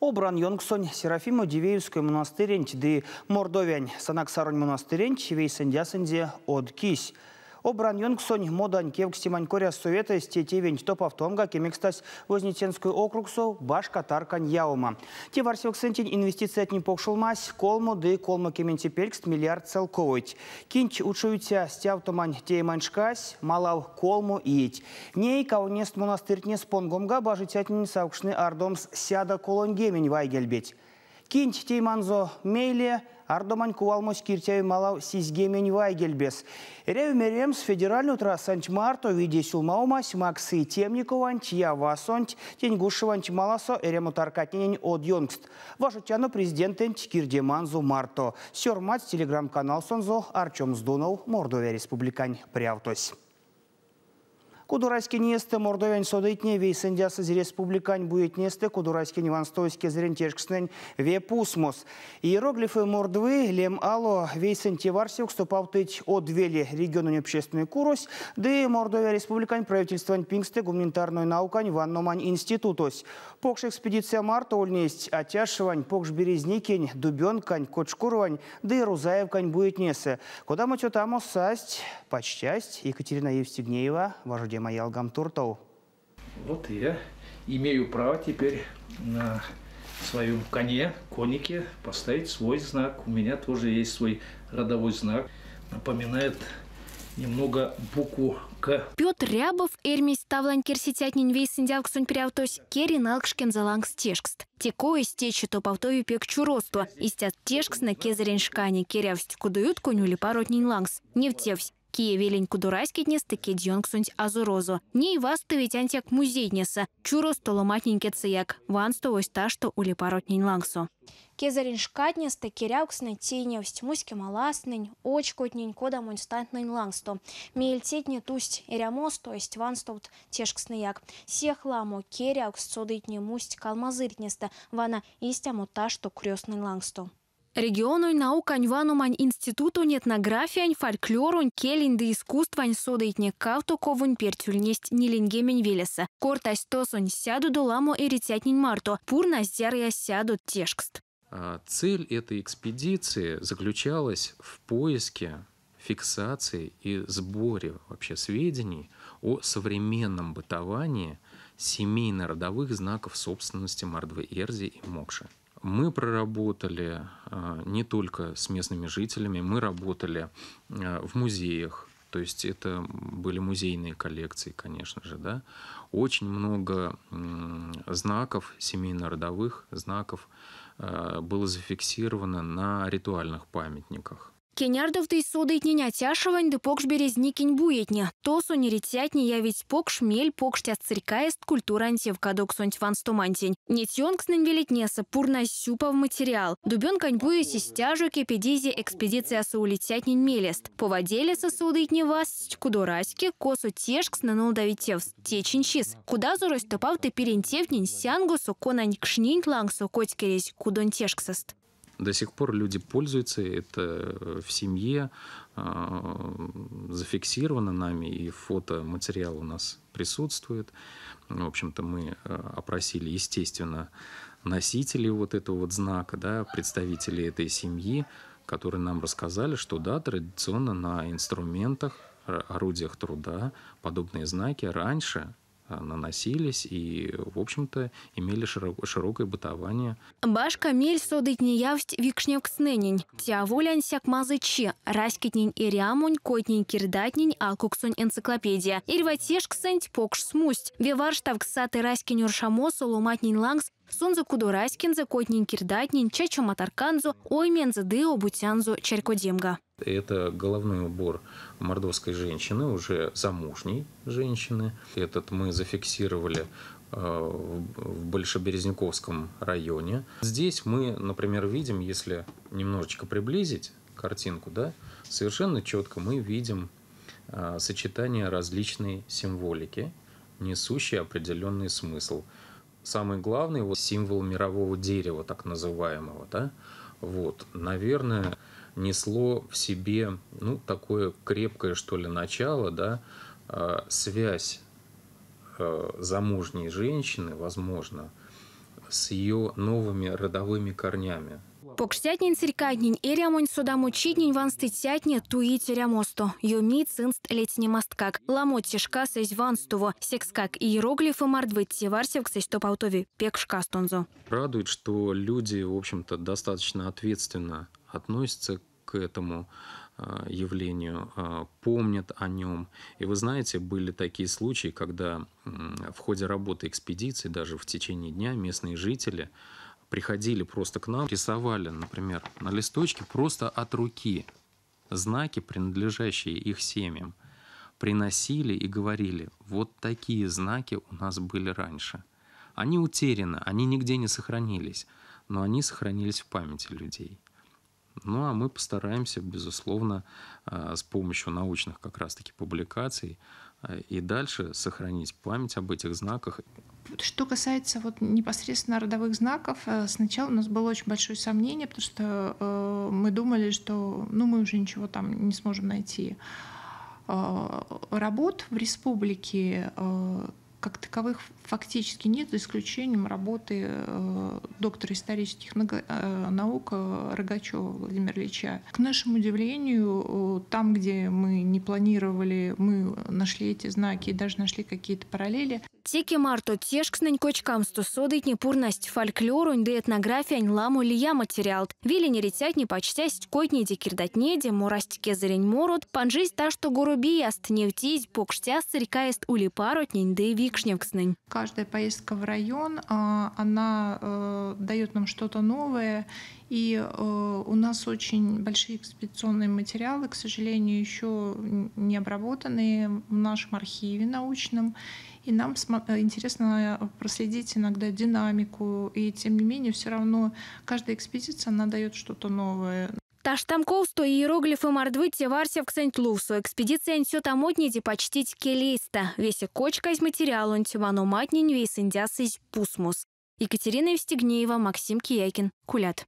Обран Йонгсон Серафима Дивеевской монастыренч, ды Мордовянь Санаксарон монастыренч, вейсендясенде от кись. Обран Йонгсон модан кевкстимань коря совета стетевенч топавтомга кемекстась Вознесенской округсо баш катаркань яума. Те варсевксентень инвестиция от непокшулмась колмо ды колмо кементипелькст миллиард целковыть. Кинч учуются стявтомань тейманшкась малав колмо иеть. Ней каунест монастыртне спонгомга бажитятнин саукшны ардомс сяда колонгемень вайгельбеть. Кинч тейманзо мейле ардомань кувалмос киртяю малав сизгемень вайгельбес. Рев меремс федеральную трассанч марто виде сулмаумась Максы Темникованч явасонч тенгушеванч маласо эремутаркатнень от Йонгст. Вашутяно президентенч кирдеманзу марто. Сёрмать телеграм-канал сонзо Арчом Сдунов Мордовия республикань прявтось. Кудурайский несте Мордовянь содейтне вейсендясыз республикань будет несте Кудурайский неванстойский зрентешкснень вепусмос. Иероглифы мордвы лем ало вейсентеварсик ступавтыть от двели региону общественный курос, да и Мордовия республикань правительствовань пингсте гуманитарной наукань ванномань институтос. Покш экспедиция марта ольнесть отяшевань, покш березникень, дубенкань, кочкурвань, да и рузаевкань будет несе. Куда мы там састь, почтясть Екатерина Евстигнеева, вождем Маялгам Туртов. Вот я имею право теперь на своем конике поставить свой знак. У меня тоже есть свой родовой знак. Напоминает немного букву К. Петр Рябов, Эрмис Ставлань Кирситятнин вейсендяк сон прявтось, Керин Алкшкен залангс тешкст. Теко истечи то повтою пек чуросто. Истят тешкс на кезерен шкани керявсть кудуют конюли паротнин лангс. Не втевсь. Кие велень кудурайский днес таки дьонгсунь азурозу. Не и вас то ведь антяк музей днеса. Чурос то ломатненьке цияк. Ван сто ось та, что ули паротнин лангсу. Кезарин шкатнес таки ряуксна теневсть муське маластнень, очкотнень кодамонь стантнень лангсто. Мельтетне тусть эрямос, то есть ванстовт тешкснаяк. Сехламо керяукс цодытне мусть калмазыртнеста, вана истямо та, что крестный лангсто. Региону наукань ванумань институту этнографиань, фольклорунь, келин да искусствань содейтне кавтуковунь пертюльнесть нилингемень велеса. Кортась тосунь сяду доламо эритятнень марто, пурна зяря сяду тешкст. Цель этой экспедиции заключалась в поиске, фиксации и сборе вообще сведений о современном бытовании семейно-родовых знаков собственности Мордвы Эрзи и Мокши. Мы проработали не только с местными жителями, мы работали в музеях, то есть это были музейные коллекции, конечно же, да. Очень много знаков, семейно-родовых знаков было зафиксировано на ритуальных памятниках. Кенярдов ты содейтне тяшевань да покш березникень буетня. То сунь ритятне я ведь покш мель покш тяцирькаест культура антевка доксонь ванстомантень. Нетьонгснен велитнеса пурна сюпа в материал. Дубенкань буеси стяжу кепедизи экспедиция саулитятнень мелест. Поводелеса содейтне вас кудораське косу тешкс на нолдавитевс. Теченчис. Куда зорось топав ты перентевнень сянгусу конань кшнинь лангсу котькересь кудон тешксест. До сих пор люди пользуются, это в семье зафиксировано нами, и фотоматериал у нас присутствует. В общем-то, мы опросили, естественно, носителей вот этого вот знака, да, представителей этой семьи, которые нам рассказали, что да, традиционно на инструментах, орудиях труда подобные знаки раньше наносились и, в общем-то, имели широкое бытование. Башка мель содытне явсть викшневксненень. Тя волянь сяк мазычи. Раскитнень и рямунь, котнень кирдатнень, алкуксонь энциклопедия. Ирватешксэнть покш смусть. Веварштавксаты раскинь уршамосу ломатнень лангс. Сунза кудурайскинза котнень кирдатнень, чачо матарканзу, ойменза дыо бутянзу черкодемга. Это головной убор мордовской женщины, уже замужней женщины. Этот мы зафиксировали в Большеберезняковском районе. Здесь мы, например, видим, если немножечко приблизить картинку, да, совершенно четко мы видим сочетание различной символики, несущей определенный смысл. Самый главный вот символ мирового дерева, так называемого, да, вот, наверное, несло в себе, ну, такое крепкое, что ли, начало, да, связь замужней женщины, возможно, с ее новыми родовыми корнями. Покштятнин циркаднин эриамонь содаму чиднин ванстытятне туи терямосто. Йоми цинст летне масткак. Ламот тишка сесь ванстуво. Секскак и иероглифы мардвытти варсевк сесь топаутови пекшкастонзо. Радует, что люди, в общем-то, достаточно ответственно относятся к этому явлению, помнят о нем. И вы знаете, были такие случаи, когда в ходе работы экспедиции, даже в течение дня, местные жители приходили просто к нам, рисовали, например, на листочке просто от руки знаки, принадлежащие их семьям, приносили и говорили: вот такие знаки у нас были раньше. Они утеряны, они нигде не сохранились, но они сохранились в памяти людей. Ну а мы постараемся, безусловно, с помощью научных как раз-таки публикаций и дальше сохранить память об этих знаках. Что касается вот непосредственно родовых знаков, сначала у нас было очень большое сомнение, потому что мы думали, что мы уже ничего там не сможем найти. Работ в республике как таковых фактически нет, за исключением работы доктора исторических наук Рогачева Владимира Ильича. К нашему удивлению, там, где мы не планировали, мы нашли эти знаки и даже нашли какие-то параллели. Теки марто тешкснень кочкам стосодытни пурность фольклорунь да этнографиянь ламу лия материал. Вели не рецятни почтясть койдни декирдатнеде морастике зарень мород, панжисть та, что горобияст невтись покштяс царькаест улипаротнень да викшневкснень. Каждая поездка в район, она дает нам что-то новое. И у нас очень большие экспедиционные материалы, к сожалению, еще не обработанные в нашем архиве научном. И нам интересно проследить иногда динамику. И тем не менее, все равно каждая экспедиция, она дает что-то новое. Таштамковсто иероглифы мордвытти варсев к Сент-Лусу. Экспедиция нсётамотниди почтить келейста. Весе кочка из материала антимано матнень весь индясыз пусмус. Екатерина Евстигнеева, Максим Киякин. Кулят.